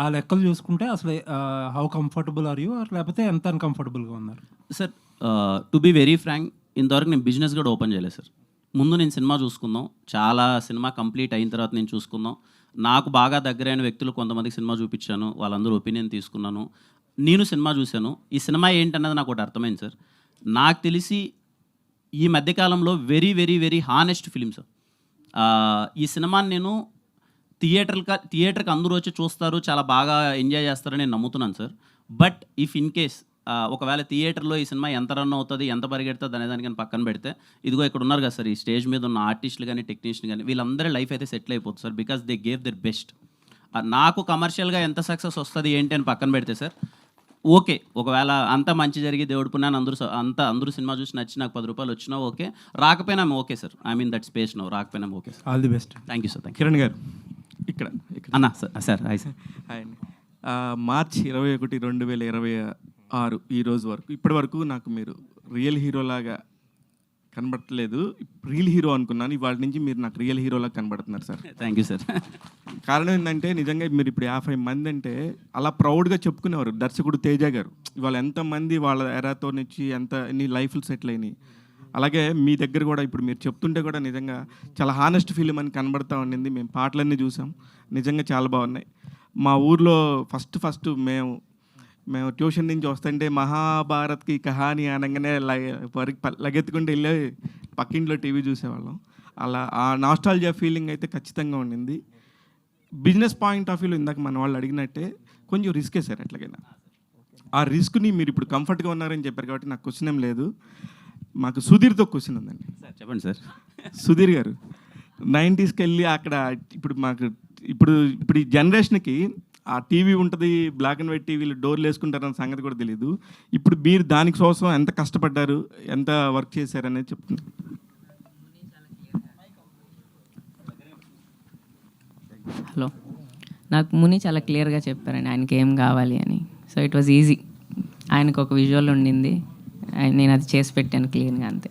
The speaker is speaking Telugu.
ఆ లెక్కలు చూసుకుంటే అసలు హౌ కంఫర్టబుల్ ఆర్ యూ? లేకపోతే ఎంత అన్‌కంఫర్టబుల్‌గా ఉన్నారు? Sir to be very frank, ఇంతవరకు నేను బిజినెస్ కూడా ఓపెన్ చేయలేదు సార్. ముందు నేను సినిమా చూసుకుందాం, చాలా సినిమా కంప్లీట్ అయిన తర్వాత నేను చూసుకుందాం. నాకు బాగా దగ్గరైన వ్యక్తులు కొంతమందికి సినిమా చూపించాను, వాళ్ళందరూ ఒపీనియన్ తీసుకున్నాను. నేను సినిమా చూశాను. ఈ సినిమా ఏంటన్నది నాకు ఒకటి అర్థమైంది సార్. నాకు తెలిసి ఈ మధ్యకాలంలో very very very honest film sir. ఈ సినిమాని నేను థియేటర్కి అందరూ వచ్చి చూస్తారు, చాలా బాగా ఎంజాయ్ చేస్తారని నేను నమ్ముతున్నాను sir. But if in case ఒకవేళ థియేటర్లో ఈ సినిమా ఎంత రన్ అవుతుంది, ఎంత పరిగెడుతుంది అనే దానికని పక్కన పెడితే, ఇదిగో ఇక్కడ ఉన్నారు కదా సార్, ఈ స్టేజ్ మీద ఉన్న ఆర్టిస్టులు కానీ, టెక్నీషియన్ కానీ, వీళ్ళందరి లైఫ్ అయితే సెటిల్ అయిపోతుంది sir. Because they gave there best. నాకు కమర్షియల్గా ఎంత సక్సెస్ వస్తుంది ఏంటి అని పక్కన పెడితే సార్, ఓకే, ఒకవేళ అంత మంచి జరిగి దేవుడు పుణ్యాన్ని అందరూ సినిమా చూసి నచ్చి నాకు 10 రూపాయలు వచ్చినా ఓకే, రాకపోయినా okay sir. I mean that space no, రాకపోయినా okay sir. All the best. Thank you sir. Thank you. Kiran గారు ఇక్కడ అన్న సార్ హాయ్ సార్. హాయ్ అండి. మార్చ్ 21, 2026 ఈ రోజు వరకు ఇప్పటి వరకు నాకు మీరు రియల్ హీరోలాగా కనబడట్లేదు. రియల్ హీరో అనుకున్నాను. ఇవాళ నుంచి మీరు నాకు రియల్ హీరోలాగా కనబడుతున్నారు సార్. Thank you sir. కారణం ఏంటంటే నిజంగా మీరు ఇప్పుడు 50 మంది అంటే అలా ప్రౌడ్గా చెప్పుకునేవారు దర్శకుడు తేజ గారు. ఇవాళ ఎంతమంది వాళ్ళ ఎరాతో నుంచి ఎన్ని లైఫ్లు సెటిల్ అయినాయి. అలాగే మీ దగ్గర కూడా ఇప్పుడు మీరు చెప్తుంటే కూడా నిజంగా చాలా హానెస్ట్ ఫిలిం అని కనబడతా ఉండింది. మేము పాటలన్నీ చూసాం, నిజంగా చాలా బాగున్నాయి. మా ఊర్లో ఫస్ట్ మేము ట్యూషన్ నుంచి వస్తుంటే మహాభారత్కి కహాని అనగానే లగెత్తుకుంటూ వెళ్ళి పక్కింట్లో టీవీ చూసేవాళ్ళం. అలా ఆ నాస్టాల్జియా ఫీలింగ్ అయితే ఖచ్చితంగా ఉండింది. బిజినెస్ పాయింట్ ఆఫ్ వ్యూలో ఇందాక మన వాళ్ళు అడిగినట్టే కొంచెం రిస్కే సార్. ఎట్లాగైనా ఆ రిస్క్ని మీరు ఇప్పుడు కంఫర్ట్గా ఉన్నారని చెప్పారు కాబట్టి నాకు క్వశ్చన్ ఏం లేదు. మాకు సుధీర్తో క్వశ్చన్ ఉందండి. సార్ చెప్పండి సార్. సుధీర్ గారు 90స్కి వెళ్ళి అక్కడ ఇప్పుడు ఈ జనరేషన్కి ఆ టీవీ ఉంటుంది, బ్లాక్ అండ్ వైట్ టీవీలు డోర్లు వేసుకుంటారన్న సంగతి కూడా తెలియదు. ఇప్పుడు మీరు దానికోసం ఎంత కష్టపడ్డారు, ఎంత వర్క్ చేశారు అనేది చెప్తున్నారు. హలో, నాకు ముని చాలా క్లియర్గా చెప్పారండి ఆయనకి ఏం కావాలి అని. So it was easy. ఆయనకు ఒక విజువల్ ఉండింది, నేను అది చేసి పెట్టాను క్లీన్గా, అంతే.